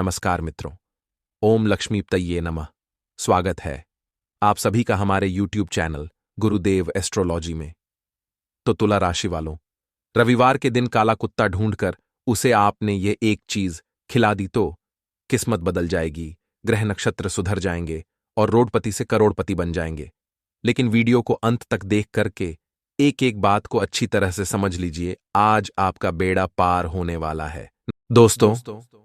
नमस्कार मित्रों। ओम लक्ष्मीपतये नमः। स्वागत है आप सभी का हमारे YouTube चैनल गुरुदेव एस्ट्रोलॉजी में। तो तुला राशि वालों, रविवार के दिन काला कुत्ता ढूंढकर उसे आपने ये एक चीज खिला दी तो किस्मत बदल जाएगी, ग्रह नक्षत्र सुधर जाएंगे और रोडपति से करोड़पति बन जाएंगे। लेकिन वीडियो को अंत तक देख करके एक एक बात को अच्छी तरह से समझ लीजिए, आज आपका बेड़ा पार होने वाला है। दोस्तों,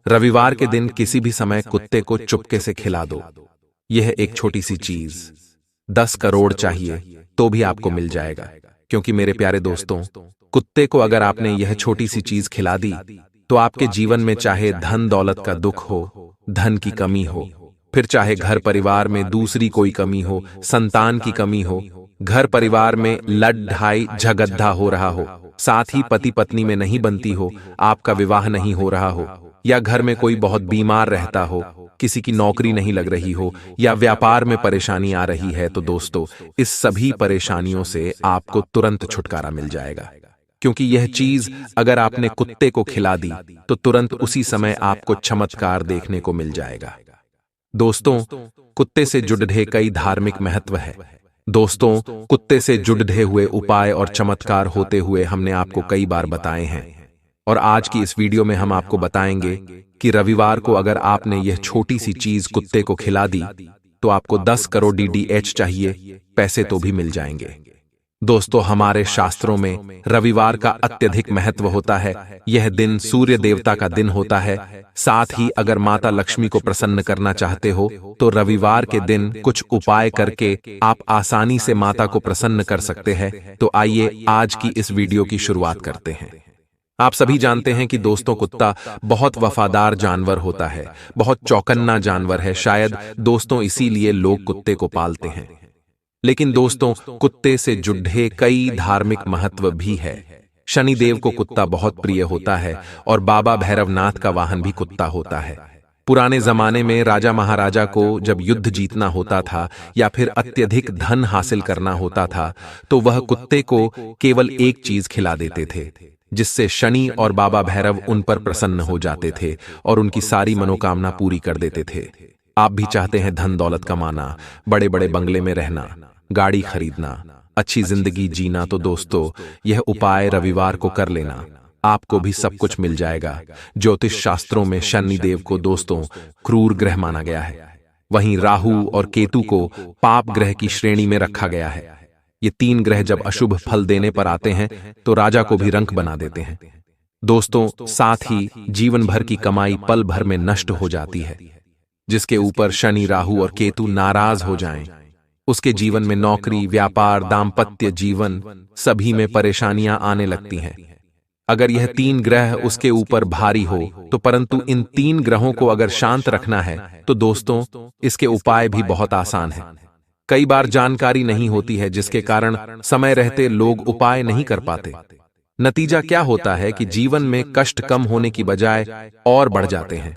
रविवार के दिन किसी भी समय कुत्ते को चुपके से खिला दो। यह एक छोटी सी चीज 10 करोड़ चाहिए तो भी आपको मिल जाएगा। क्योंकि मेरे प्यारे दोस्तों, कुत्ते को अगर आपने यह छोटी सी चीज खिला दी तो आपके जीवन में चाहे धन दौलत का दुख हो, धन की कमी हो, फिर चाहे घर परिवार में दूसरी कोई कमी हो, संतान की कमी हो, घर परिवार में लड़-ढाई झगड़ा हो रहा हो, साथ ही पति पत्नी में नहीं बनती हो, आपका विवाह नहीं हो रहा हो, या घर में कोई बहुत बीमार रहता हो, किसी की नौकरी नहीं लग रही हो, या व्यापार में परेशानी आ रही है, तो दोस्तों इस सभी परेशानियों से आपको तुरंत छुटकारा मिल जाएगा। क्योंकि यह चीज अगर आपने कुत्ते को खिला दी तो तुरंत उसी समय आपको चमत्कार देखने को मिल जाएगा। दोस्तों, कुत्ते से जुड़े कई धार्मिक महत्व है। दोस्तों, कुत्ते से जुड़े हुए उपाय और चमत्कार होते हुए हमने आपको कई बार बताए हैं, और आज की इस वीडियो में हम आपको बताएंगे कि रविवार को अगर आपने यह छोटी सी चीज कुत्ते को खिला दी तो आपको 10 करोड़ DDH चाहिए, पैसे तो भी मिल जाएंगे। दोस्तों, हमारे शास्त्रों में रविवार का अत्यधिक महत्व होता है। यह दिन सूर्य देवता का दिन होता है। साथ ही अगर माता लक्ष्मी को प्रसन्न करना चाहते हो तो रविवार के दिन कुछ उपाय करके आप आसानी से माता को प्रसन्न कर सकते हैं। तो आइए आज की इस वीडियो की शुरुआत करते हैं। आप सभी जानते हैं कि दोस्तों कुत्ता बहुत वफादार जानवर होता है, बहुत चौकन्ना जानवर है। शायद दोस्तों इसीलिए लोग कुत्ते को पालते हैं। लेकिन दोस्तों, कुत्ते से जुड़े कई धार्मिक महत्व भी है। शनिदेव को कुत्ता बहुत प्रिय होता है और बाबा भैरवनाथ का वाहन भी कुत्ता होता है। पुराने जमाने में राजा महाराजा को जब युद्ध जीतना होता था या फिर अत्यधिक धन हासिल करना होता था तो वह कुत्ते को केवल एक चीज खिला देते थे, जिससे शनि और बाबा भैरव उन पर प्रसन्न हो जाते थे और उनकी सारी मनोकामना पूरी कर देते थे। आप भी चाहते हैं धन दौलत कमाना, बड़े बड़े बंगले में रहना, गाड़ी खरीदना, अच्छी जिंदगी जीना, तो दोस्तों यह उपाय रविवार को कर लेना, आपको भी सब कुछ मिल जाएगा। ज्योतिष शास्त्रों में शनिदेव को दोस्तों क्रूर ग्रह माना गया है। वहीं राहु और केतु को पाप ग्रह की श्रेणी में रखा गया है। ये 3 ग्रह जब अशुभ फल देने पर आते हैं तो राजा को भी रंक बना देते हैं। दोस्तों, साथ ही जीवन भर की कमाई पल भर में नष्ट हो जाती है। जिसके ऊपर शनि, राहु और केतु नाराज हो जाएं, उसके जीवन में नौकरी, व्यापार, दाम्पत्य जीवन सभी में परेशानियां आने लगती हैं। अगर यह 3 ग्रह उसके ऊपर भारी हो तो परंतु इन 3 ग्रहों को अगर शांत रखना है तो दोस्तों इसके उपाय भी बहुत आसान है। कई बार जानकारी नहीं होती है, जिसके कारण समय रहते लोग उपाय नहीं कर पाते। नतीजा क्या होता है कि जीवन में कष्ट कम होने की बजाय और बढ़ जाते हैं।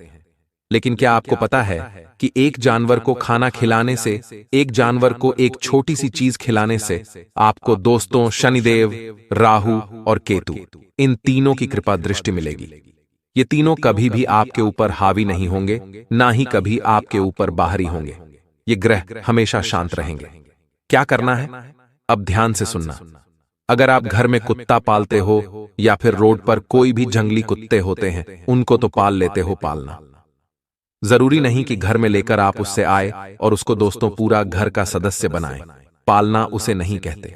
लेकिन क्या आपको पता है कि एक जानवर को खाना खिलाने से, एक जानवर को एक छोटी सी चीज खिलाने से आपको दोस्तों शनिदेव, राहु और केतु, इन तीनों की कृपा दृष्टि मिलेगी। ये तीनों कभी भी आपके ऊपर हावी नहीं होंगे, ना ही कभी आपके ऊपर बाहरी होंगे। ये ग्रह हमेशा शांत रहेंगे। क्या करना है, अब ध्यान से सुनना। अगर आप घर में कुत्ता पालते हो या फिर रोड पर कोई भी जंगली कुत्ते होते हैं, उनको तो पाल लेते हो, पालना जरूरी नहीं कि घर में लेकर आप उससे आए और उसको दोस्तों पूरा घर का सदस्य बनाएं। पालना उसे नहीं कहते,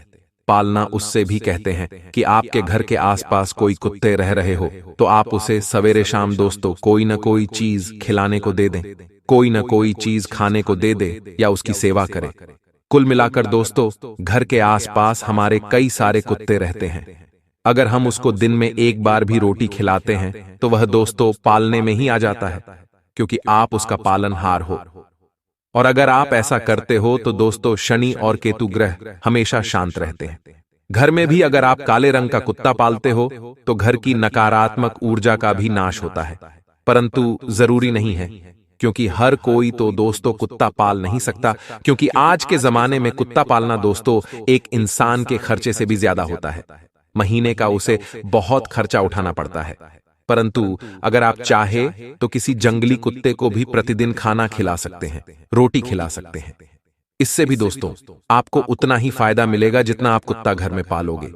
पालना उससे भी कहते हैं कि आपके घर के आसपास कोई कुत्ते रह रहे हो तो आप उसे सवेरे शाम दोस्तों कोई न कोई चीज खिलाने को दे दें, कोई न कोई चीज खाने को दे दे या उसकी सेवा करें। कुल मिलाकर दोस्तों घर के आसपास हमारे कई सारे कुत्ते रहते हैं। अगर हम उसको दिन में एक बार भी रोटी खिलाते हैं तो वह दोस्तों पालने में ही आ जाता है, क्योंकि आप उसका पालनहार हो। और अगर आप ऐसा करते हो तो दोस्तों शनि और केतु ग्रह हमेशा शांत रहते हैं। घर में भी अगर आप काले रंग का कुत्ता पालते हो तो घर की नकारात्मक ऊर्जा का भी नाश होता है। परंतु जरूरी नहीं है, क्योंकि हर कोई तो दोस्तों कुत्ता पाल नहीं सकता, क्योंकि आज के जमाने में कुत्ता पालना दोस्तों एक इंसान के खर्चे से भी ज्यादा होता है। महीने का उसे बहुत खर्चा उठाना पड़ता है। परंतु अगर आप चाहे तो किसी जंगली कुत्ते को भी प्रतिदिन खाना खिला सकते हैं, रोटी खिला सकते हैं। इससे भी दोस्तों आपको उतना ही फायदा मिलेगा जितना आप कुत्ता घर में पालोगे।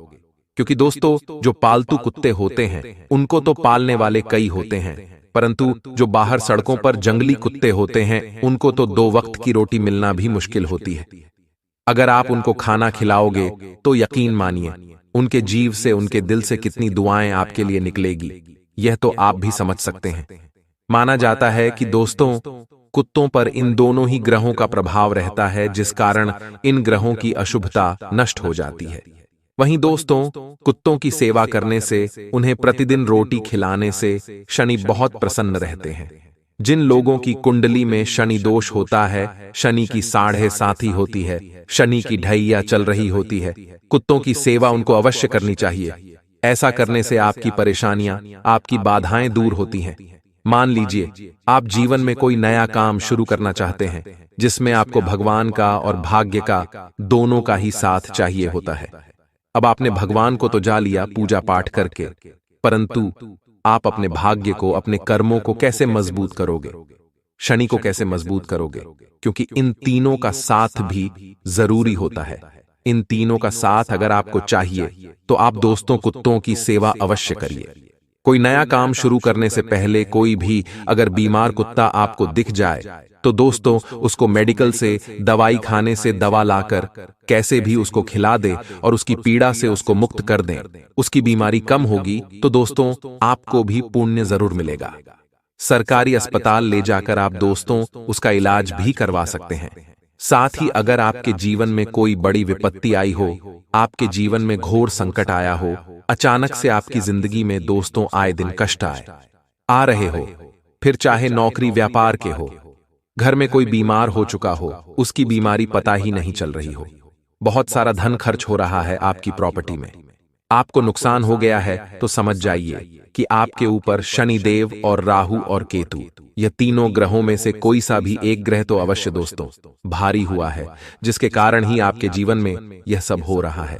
क्योंकि दोस्तों जो पालतू कुत्ते होते हैं उनको तो पालने वाले कई होते हैं, परंतु जो बाहर सड़कों पर जंगली कुत्ते होते हैं उनको तो 2 वक्त की रोटी मिलना भी मुश्किल होती है। अगर आप उनको खाना खिलाओगे तो यकीन मानिए उनके जीव से, उनके दिल से कितनी दुआएं आपके लिए निकलेगी, यह तो आप भी समझ सकते हैं। माना जाता है कि दोस्तों कुत्तों पर इन दोनों ही ग्रहों का प्रभाव रहता है, जिस कारण इन ग्रहों की अशुभता नष्ट हो जाती है। वहीं दोस्तों कुत्तों की सेवा करने से, उन्हें प्रतिदिन रोटी खिलाने से शनि बहुत प्रसन्न रहते हैं। जिन लोगों की कुंडली में शनि दोष होता है, शनि की 7.5 होती है, शनि की ढैया चल रही होती है, कुत्तों की सेवा उनको अवश्य करनी चाहिए। ऐसा करने से आपकी परेशानियां, आपकी बाधाएं दूर होती हैं। मान लीजिए आप जीवन में कोई नया काम शुरू करना चाहते हैं जिसमें आपको भगवान का और भाग्य का दोनों का ही साथ चाहिए होता है। अब आपने भगवान को तो जा लिया पूजा पाठ करके, परंतु आप अपने भाग्य को, अपने कर्मों को कैसे मजबूत करोगे, शनि को कैसे मजबूत करोगे? क्योंकि इन तीनों का साथ भी जरूरी होता है। इन तीनों का साथ अगर आपको चाहिए तो आप दोस्तों कुत्तों की सेवा अवश्य करिए। कोई नया काम शुरू करने से पहले कोई भी अगर बीमार कुत्ता आपको दिख जाए तो दोस्तों उसको मेडिकल से, दवाई खाने से दवा लाकर कैसे भी उसको खिला दे और उसकी पीड़ा से उसको मुक्त कर दें। उसकी बीमारी कम होगी तो दोस्तों आपको भी पुण्य जरूर मिलेगा। सरकारी अस्पताल ले जाकर आप दोस्तों उसका इलाज भी करवा सकते हैं। साथ ही अगर आपके जीवन में कोई बड़ी विपत्ति आई हो, आपके जीवन में घोर संकट आया हो, अचानक से आपकी जिंदगी में दोस्तों आए दिन कष्ट आ रहे हो, फिर चाहे नौकरी व्यापार के हो, घर में कोई बीमार हो चुका हो, उसकी बीमारी पता ही नहीं चल रही हो, बहुत सारा धन खर्च हो रहा है आपकी प्रॉपर्टी में, आपको नुकसान हो गया है, तो समझ जाइए कि आपके ऊपर शनि देव और राहु और केतु, यह तीनों ग्रहों में से कोई सा भी एक ग्रह तो अवश्य दोस्तों भारी हुआ है, जिसके कारण ही आपके जीवन में यह सब हो रहा है।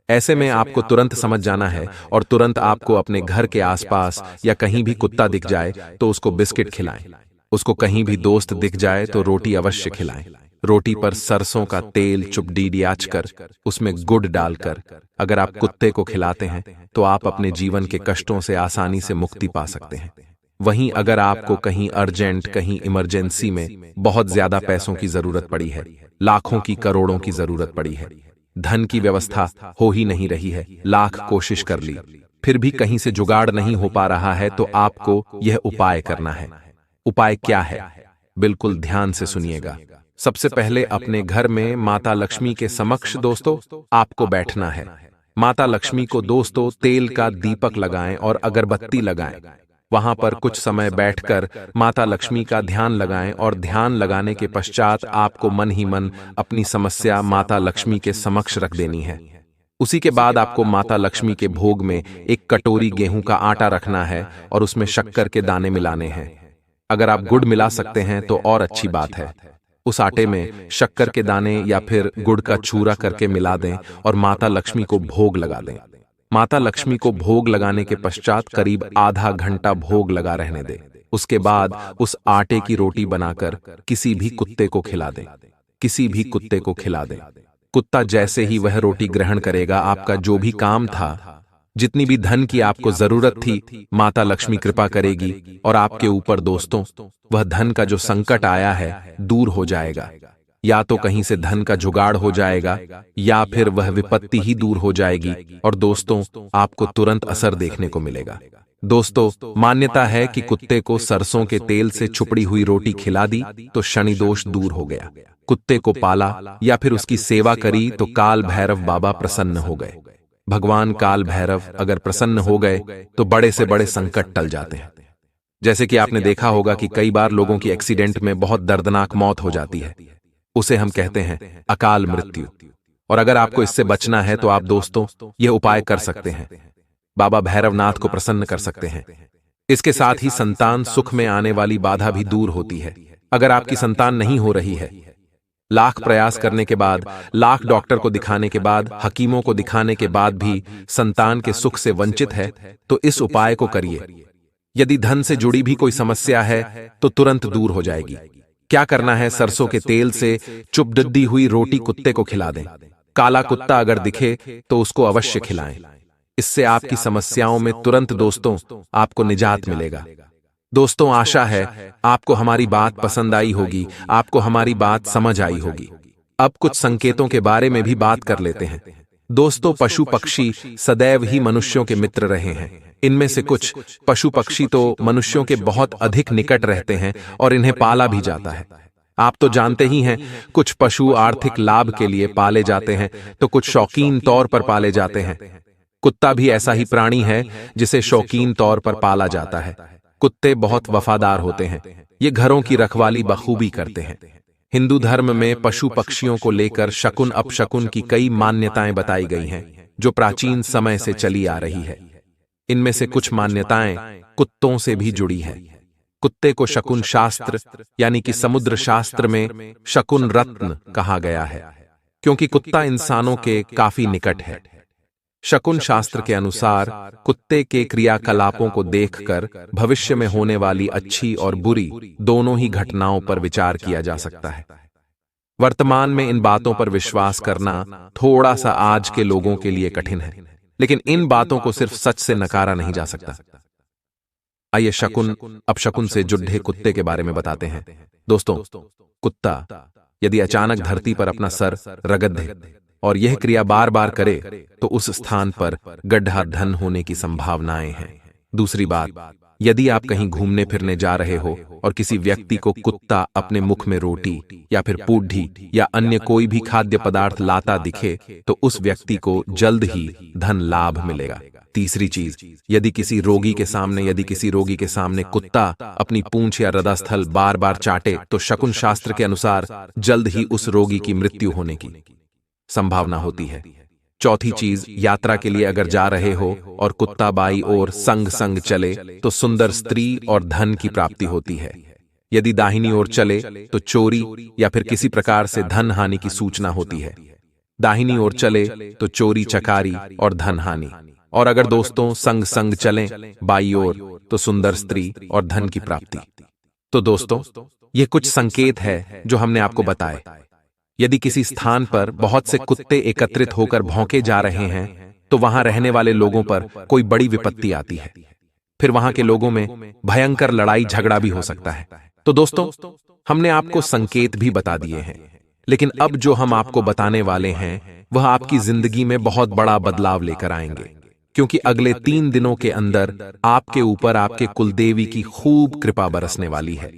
ऐसे में आपको तुरंत समझ जाना है और तुरंत आपको अपने घर के आसपास या कहीं भी कुत्ता दिख जाए तो उसको बिस्किट खिलाएं। उसको कहीं भी दोस्त दिख जाए तो रोटी अवश्य खिलाएं। रोटी पर सरसों का तेल चुपडीडियाच कर उसमें गुड़ डालकर अगर आप कुत्ते को खिलाते हैं तो आप अपने जीवन के कष्टों से आसानी से मुक्ति पा सकते हैं। वहीं अगर आपको कहीं अर्जेंट, कहीं इमरजेंसी में बहुत ज्यादा पैसों की जरूरत पड़ी है, लाखों की, करोड़ों की जरूरत पड़ी है, धन की व्यवस्था हो ही नहीं रही है, लाख कोशिश कर ली, फिर भी कहीं से जुगाड़ नहीं हो पा रहा है, तो आपको यह उपाय करना है। उपाय क्या है? बिल्कुल ध्यान से सुनिएगा। सबसे पहले अपने घर में माता लक्ष्मी के समक्ष दोस्तों आपको बैठना है। माता लक्ष्मी को दोस्तों तेल का दीपक लगाएं और अगरबत्ती लगाएं। वहां पर कुछ समय बैठकर माता लक्ष्मी का ध्यान लगाएं और ध्यान लगाने के पश्चात आपको मन ही मन अपनी समस्या माता लक्ष्मी के समक्ष रख देनी है। उसी के बाद आपको माता लक्ष्मी के भोग में एक कटोरी गेहूं का आटा रखना है और उसमें शक्कर के दाने मिलाने हैं। अगर आप गुड़ मिला सकते हैं तो और अच्छी बात है। उस आटे में शक्कर के दाने या फिर गुड़ का चूरा करके मिला दें और माता लक्ष्मी को भोग लगा दें। माता लक्ष्मी को भोग लगाने के पश्चात करीब आधा घंटा भोग लगा रहने दें। उसके बाद उस आटे की रोटी बनाकर किसी भी कुत्ते को खिला दें। किसी भी कुत्ते को खिला दें। कुत्ता जैसे ही वह रोटी ग्रहण करेगा, आपका जो भी काम था, जितनी भी धन की आपको जरूरत थी, माता लक्ष्मी कृपा करेगी और आपके ऊपर दोस्तों वह धन का जो संकट आया है दूर हो जाएगा। या तो कहीं से धन का जुगाड़ हो जाएगा या फिर वह विपत्ति ही दूर हो जाएगी और दोस्तों आपको तुरंत असर देखने को मिलेगा। दोस्तों मान्यता है कि कुत्ते को सरसों के तेल से छुपड़ी हुई रोटी खिला दी तो शनि दोष दूर हो गया। कुत्ते को पाला या फिर उसकी सेवा करी तो काल भैरव बाबा प्रसन्न हो गए। भगवान काल भैरव अगर प्रसन्न हो गए तो बड़े से बड़े संकट टल जाते हैं। जैसे कि आपने देखा होगा कि कई बार लोगों की एक्सीडेंट में बहुत दर्दनाक मौत हो जाती है, उसे हम कहते हैं अकाल मृत्यु। और अगर आपको इससे बचना है तो आप दोस्तों यह उपाय कर सकते हैं, बाबा भैरवनाथ को प्रसन्न कर सकते हैं। इसके साथ ही संतान सुख में आने वाली बाधा भी दूर होती है। अगर आपकी संतान नहीं हो रही है, लाख प्रयास करने के बाद, लाख डॉक्टर को दिखाने के बाद, हकीमों को दिखाने के बाद भी संतान के सुख से वंचित है, तो इस उपाय को करिए। यदि धन से जुड़ी भी कोई समस्या है तो तुरंत दूर हो जाएगी। क्या करना है? सरसों के तेल से चुपडद्दी हुई रोटी कुत्ते को खिला दें। काला कुत्ता अगर दिखे तो उसको अवश्य खिलाएं। इससे आपकी समस्याओं में तुरंत दोस्तों आपको निजात मिलेगा। दोस्तों, आशा है आपको हमारी बात पसंद आई होगी, आपको हमारी बात समझ आई होगी। अब कुछ संकेतों के बारे में भी बात कर लेते हैं। दोस्तों, पशु पक्षी सदैव ही मनुष्यों के मित्र रहे हैं। इनमें से कुछ पशु पक्षी तो मनुष्यों के बहुत अधिक निकट रहते हैं और इन्हें पाला भी जाता है। आप तो जानते ही हैं, कुछ पशु आर्थिक लाभ के लिए पाले जाते हैं तो कुछ शौकीन तौर पर पाले जाते हैं। कुत्ता भी ऐसा ही प्राणी है जिसे शौकीन तौर पर पाला जाता है। कुत्ते बहुत वफादार होते हैं। ये घरों की रखवाली बखूबी करते हैं। हिंदू धर्म में पशु पक्षियों को लेकर शकुन अपशकुन की कई मान्यताएं बताई गई हैं, जो प्राचीन समय से चली आ रही है। इनमें से कुछ मान्यताएं कुत्तों से भी जुड़ी हैं। कुत्ते को शकुन शास्त्र यानी कि समुद्र शास्त्र में शकुन रत्न कहा गया है, क्योंकि कुत्ता इंसानों के काफी निकट है। शकुन शास्त्र के अनुसार कुत्ते के क्रियाकलापों को देखकर भविष्य में होने वाली अच्छी और बुरी दोनों ही घटनाओं पर विचार किया जा सकता है। वर्तमान में इन बातों पर विश्वास करना थोड़ा सा आज के लोगों के लिए कठिन है, लेकिन इन बातों को सिर्फ सच से नकारा नहीं जा सकता। आइए शकुन अपशकुन से जुड़े कुत्ते के बारे में बताते हैं। दोस्तों, कुत्ता यदि अचानक धरती पर अपना सर रगड़ दे और यह क्रिया बार बार करे तो उस स्थान पर गड्ढा धन होने की संभावनाएं हैं। दूसरी बात, यदि आप कहीं घूमने फिरने जा रहे हो और किसी व्यक्ति को कुत्ता अपने मुख में रोटी या फिर पूढ़ी या अन्य कोई भी खाद्य पदार्थ लाता दिखे तो उस व्यक्ति को जल्द ही धन लाभ मिलेगा। तीसरी चीज, यदि किसी रोगी के सामने कुत्ता अपनी पूंछ या हृदयस्थल बार बार चाटे तो शकुन शास्त्र के अनुसार जल्द ही उस रोगी की मृत्यु होने की संभावना होती है। चौथी चीज, यात्रा के लिए अगर जा रहे हो और कुत्ता बाई ओर संग संग चले तो सुंदर स्त्री और धन की प्राप्ति होती है। यदि दाहिनी ओर चले तो चोरी या फिर किसी प्रकार से धन हानि की सूचना होती है। दाहिनी ओर चले तो चोरी चकारी और धन हानि। और अगर दोस्तों संग संग चलें बाई ओर तो सुंदर स्त्री और धन की प्राप्ति। तो दोस्तों, ये कुछ संकेत है जो हमने आपको बताए। यदि किसी स्थान पर बहुत से कुत्ते एकत्रित होकर भौंके जा रहे हैं तो वहां रहने वाले लोगों पर कोई बड़ी विपत्ति आती है। फिर वहां के लोगों में भयंकर लड़ाई झगड़ा भी हो सकता है। तो दोस्तों, हमने आपको संकेत भी बता दिए हैं, लेकिन अब जो हम आपको बताने वाले हैं वह आपकी जिंदगी में बहुत बड़ा बदलाव लेकर आएंगे, क्योंकि अगले 3 दिनों के अंदर आपके ऊपर आपके कुलदेवी की खूब कृपा बरसने वाली है।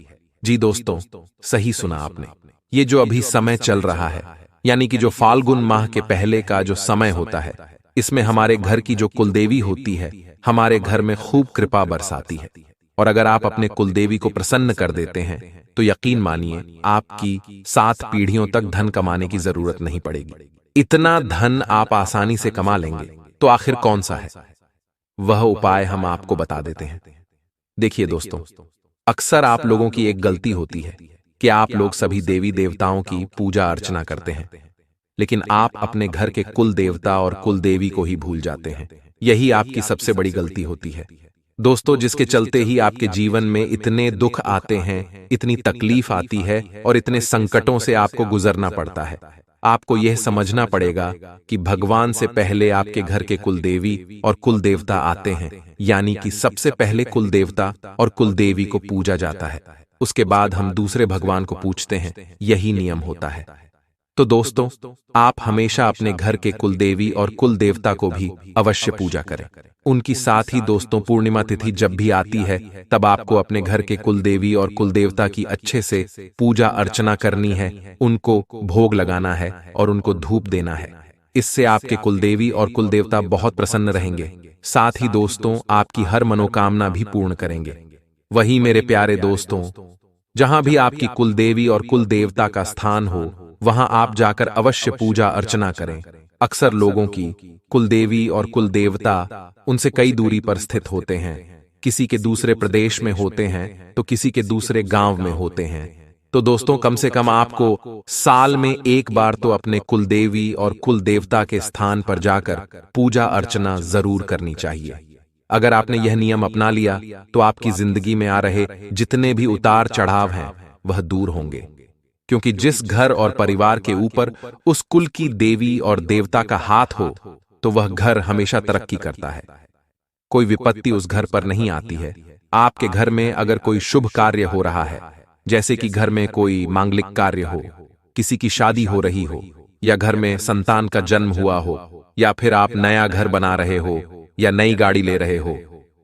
जी दोस्तों, सही सुना आपने। ये जो अभी समय चल रहा है, यानी कि जो फाल्गुन माह के पहले का जो समय होता है, इसमें हमारे घर की जो कुलदेवी होती है हमारे घर में खूब कृपा बरसाती है। और अगर आप अपने कुलदेवी को प्रसन्न कर देते हैं तो यकीन मानिए आपकी 7 पीढ़ियों तक धन कमाने की जरूरत नहीं पड़ेगी। इतना धन आप आसानी से कमा लेंगे। तो आखिर कौन सा है वह उपाय, हम आपको बता देते हैं। देखिए दोस्तों, अक्सर आप लोगों की एक गलती होती है कि आप लोग सभी देवी देवताओं की पूजा अर्चना करते हैं, लेकिन आप अपने घर के कुल देवता और कुल देवी को ही भूल जाते हैं। यही आपकी सबसे बड़ी गलती होती है दोस्तों, जिसके चलते ही आपके जीवन में इतने दुख आते हैं, इतनी तकलीफ आती है और इतने संकटों से आपको गुजरना पड़ता है। आपको यह समझना पड़ेगा कि भगवान से पहले आपके घर के कुल देवी और कुल देवता आते हैं, यानी कि सबसे पहले कुल देवता और कुल देवी को पूजा जाता है, उसके बाद हम दूसरे भगवान को पूछते हैं। यही नियम होता है। तो दोस्तों, आप हमेशा अपने घर के कुलदेवी और कुल देवता को भी अवश्य पूजा करें। उनकी साथ ही दोस्तों, पूर्णिमा तिथि जब भी आती है तब आपको अपने घर के कुलदेवी और कुल देवता की अच्छे से पूजा अर्चना करनी है, उनको भोग लगाना है और उनको धूप देना है। इससे आपके कुलदेवी और कुल देवता बहुत प्रसन्न रहेंगे, साथ ही दोस्तों आपकी हर मनोकामना भी पूर्ण करेंगे। वही मेरे प्यारे दोस्तों, जहां भी आपकी कुलदेवी और कुल देवता का स्थान हो वहां आप जाकर अवश्य पूजा अर्चना करें। अक्सर लोगों की कुलदेवी और कुल देवता उनसे कई दूरी पर स्थित होते हैं, किसी के दूसरे प्रदेश में होते हैं तो किसी के दूसरे गांव में होते हैं। तो दोस्तों, कम से कम आपको साल में एक बार तो अपने कुलदेवी और कुल देवता के स्थान पर जाकर पूजा अर्चना जरूर करनी चाहिए। अगर आपने यह नियम अपना लिया तो आपकी जिंदगी में आ रहे जितने भी उतार चढ़ाव हैं वह दूर होंगे, क्योंकि जिस घर और परिवार के ऊपर उस कुल की देवी और देवता का हाथ हो तो वह घर हमेशा तरक्की करता है। कोई विपत्ति उस घर पर नहीं आती है। आपके घर में अगर कोई शुभ कार्य हो रहा है, जैसे कि घर में कोई मांगलिक कार्य हो, किसी की शादी हो रही हो, या घर में संतान का जन्म हुआ हो, या फिर आप नया घर बना रहे हो या नई गाड़ी ले रहे हो,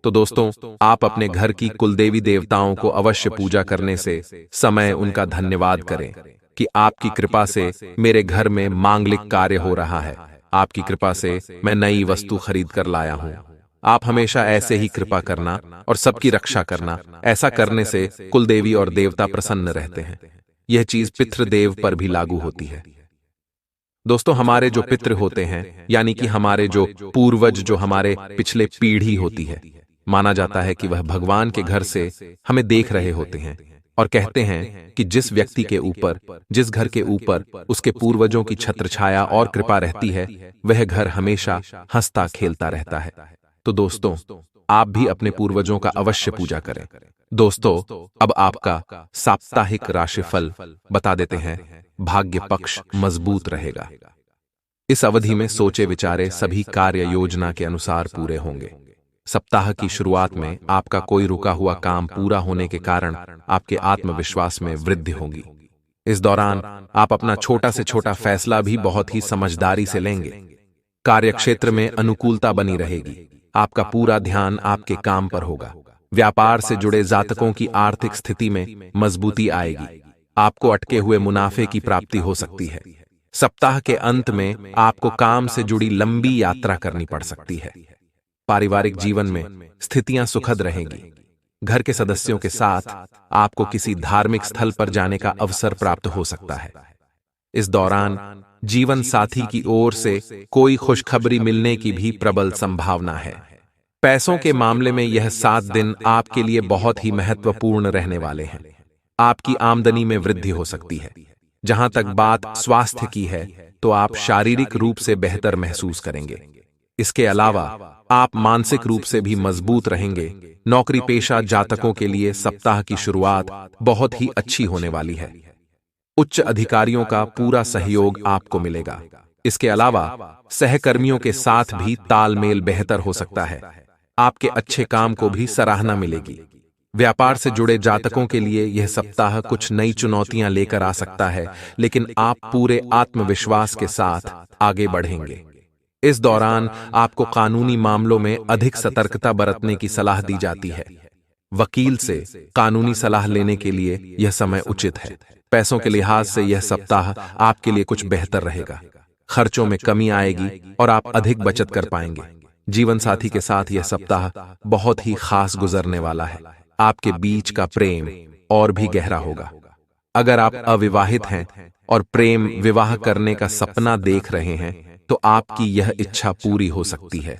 तो दोस्तों आप अपने घर की कुलदेवी देवताओं को अवश्य पूजा करने से समय उनका धन्यवाद करें कि आपकी कृपा से मेरे घर में मांगलिक कार्य हो रहा है, आपकी कृपा से मैं नई वस्तु खरीद कर लाया हूं। आप हमेशा ऐसे ही कृपा करना और सबकी रक्षा करना। ऐसा करने से कुलदेवी और देवता प्रसन्न रहते हैं। यह चीज पितृदेव पर भी लागू होती है। दोस्तों हमारे जो पितृ होते हैं, यानी कि हमारे जो पूर्वज, जो हमारे पिछले पीढ़ी होती है, माना जाता है कि वह भगवान के घर से हमें देख रहे होते हैं और कहते हैं कि जिस व्यक्ति के ऊपर, जिस घर के ऊपर उसके पूर्वजों की छत्रछाया और कृपा रहती है, वह घर हमेशा हंसता खेलता रहता है। तो दोस्तों आप भी अपने पूर्वजों का अवश्य पूजा करें। दोस्तों अब आपका साप्ताहिक राशिफल बता देते हैं। भाग्य पक्ष मजबूत रहेगा। इस अवधि में सोचे विचारे सभी कार्य योजना के अनुसार पूरे होंगे। सप्ताह की शुरुआत में आपका कोई रुका हुआ काम पूरा होने के कारण आपके आत्मविश्वास में वृद्धि होगी। इस दौरान आप अपना छोटा से छोटा फैसला भी बहुत ही समझदारी से लेंगे। कार्यक्षेत्र में अनुकूलता बनी रहेगी। आपका पूरा ध्यान आपके काम पर होगा। व्यापार से जुड़े जातकों की आर्थिक स्थिति में मजबूती आएगी। आपको अटके हुए मुनाफे की प्राप्ति हो सकती है। सप्ताह के अंत में आपको काम से जुड़ी लंबी यात्रा करनी पड़ सकती है। पारिवारिक जीवन में स्थितियां सुखद रहेंगी। घर के सदस्यों के साथ आपको किसी धार्मिक स्थल पर जाने का अवसर प्राप्त हो सकता है। इस दौरान जीवन साथी की ओर से कोई खुशखबरी मिलने की भी प्रबल संभावना है। पैसों के मामले में यह 7 दिन आपके लिए बहुत ही महत्वपूर्ण रहने वाले हैं। आपकी आमदनी में वृद्धि हो सकती है। जहां तक बात स्वास्थ्य की है तो आप शारीरिक रूप से बेहतर महसूस करेंगे। इसके अलावा आप मानसिक रूप से भी मजबूत रहेंगे। नौकरी पेशा जातकों के लिए सप्ताह की शुरुआत बहुत ही अच्छी होने वाली है। उच्च अधिकारियों का पूरा सहयोग आपको मिलेगा। इसके अलावा सहकर्मियों के साथ भी तालमेल बेहतर हो सकता है। आपके अच्छे काम को भी सराहना मिलेगी। व्यापार से जुड़े जातकों के लिए यह सप्ताह कुछ नई चुनौतियां लेकर आ सकता है, लेकिन आप पूरे आत्मविश्वास के साथ आगे बढ़ेंगे। इस दौरान आपको कानूनी मामलों में अधिक सतर्कता बरतने की सलाह दी जाती है। वकील से कानूनी सलाह लेने के लिए यह समय उचित है। पैसों के लिहाज से यह सप्ताह आपके लिए कुछ बेहतर रहेगा। खर्चों में कमी आएगी और आप अधिक बचत कर पाएंगे। जीवन साथी के साथ यह सप्ताह बहुत ही खास गुजरने वाला है। आपके बीच का प्रेम और भी गहरा होगा। अगर आप अविवाहित हैं और प्रेम विवाह करने का सपना देख रहे हैं तो आपकी यह इच्छा पूरी हो सकती है।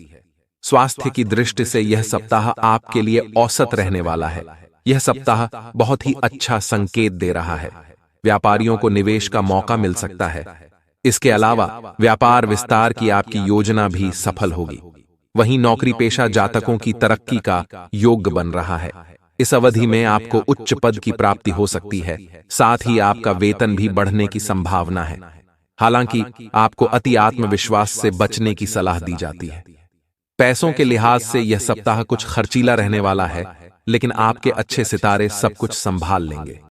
स्वास्थ्य की दृष्टि से यह सप्ताह आपके लिए औसत रहने वाला है। यह सप्ताह बहुत ही अच्छा संकेत दे रहा है। व्यापारियों को निवेश का मौका मिल सकता है। इसके अलावा व्यापार विस्तार की आपकी योजना भी सफल होगी। वहीं नौकरी पेशा जातकों की तरक्की का योग बन रहा है। इस अवधि में आपको उच्च पद की प्राप्ति हो सकती है। साथ ही आपका वेतन भी बढ़ने की संभावना है। हालांकि आपको अति आत्मविश्वास से बचने की सलाह दी जाती है। पैसों के लिहाज से यह सप्ताह कुछ खर्चीला रहने वाला है, लेकिन आपके अच्छे सितारे सब कुछ संभाल लेंगे।